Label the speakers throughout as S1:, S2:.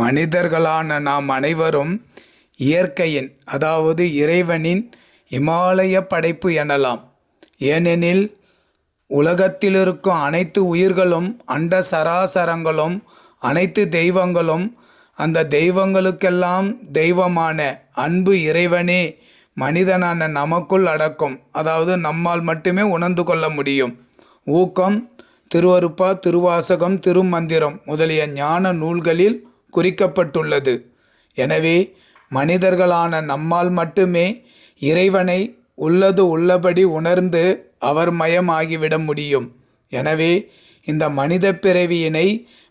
S1: மனிதர்களான நாம் அனைவரும் இயற்கையின், அதாவது இறைவனின் இமாலய படைப்பு எனலாம். ஏனெனில் உலகத்தில் இருக்கும் அனைத்து உயிர்களும், அண்ட சராசரங்களும், அனைத்து தெய்வங்களும், அந்த தெய்வங்களுக்கெல்லாம் தெய்வமான அன்பு இறைவனே மனிதனான நமக்குள் அடக்கும். அதாவது நம்மால் மட்டுமே உணர்ந்து கொள்ள முடியும். ஊக்கம் திருவருப்பா, திருவாசகம், திருமந்திரம் முதலிய ஞான நூல்களில் குறிக்கப்பட்டுள்ளது. எனவே மனிதர்களான நம்மால் மட்டுமே இறைவனை உள்ளது உள்ளபடி உணர்ந்து அவர் மயமாகிவிட முடியும். எனவே இந்த மனித பிறவியினை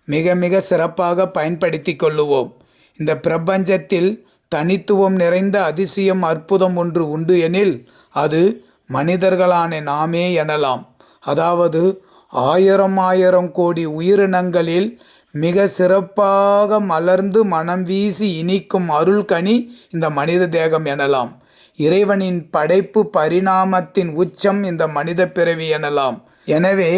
S1: மிக மிக சிறப்பாக பயன்படுத்தி கொள்ளுவோம். இந்த பிரபஞ்சத்தில் தனித்துவம் நிறைந்த அதிசயம் அற்புதம் ஒன்று உண்டு எனில் அது மனிதர்களான நாமே எனலாம். அதாவது 1000 கோடி உயிரினங்களில் மிக சிறப்பாக மலர்ந்து மனம் வீசி இனிக்கும் அருள்கனி இந்த மனித தேகம் எனலாம். இறைவனின் படைப்பு பரிணாமத்தின் உச்சம் இந்த மனித பிறவி எனலாம். எனவே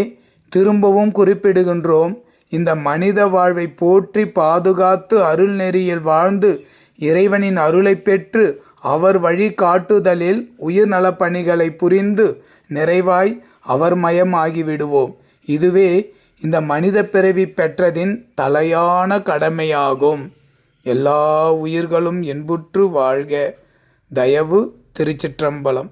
S1: திரும்பவும் குறிப்பிடுகின்றோம், இந்த மனித வாழ்வை போற்றி பாதுகாத்து அருள் நெறியில் வாழ்ந்து இறைவனின் அருளை பெற்று அவர் வழி காட்டுதலில் உயிர் நலப்பணிகளை புரிந்து நிறைவாய் அவர் மயமாகிவிடுவோம். இதுவே இந்த மனித பிறவி பெற்றதின் தலையான கடமையாகும். எல்லா உயிர்களும் இன்புற்று வாழ்க. தயவு திருச்சிற்றம்பலம்.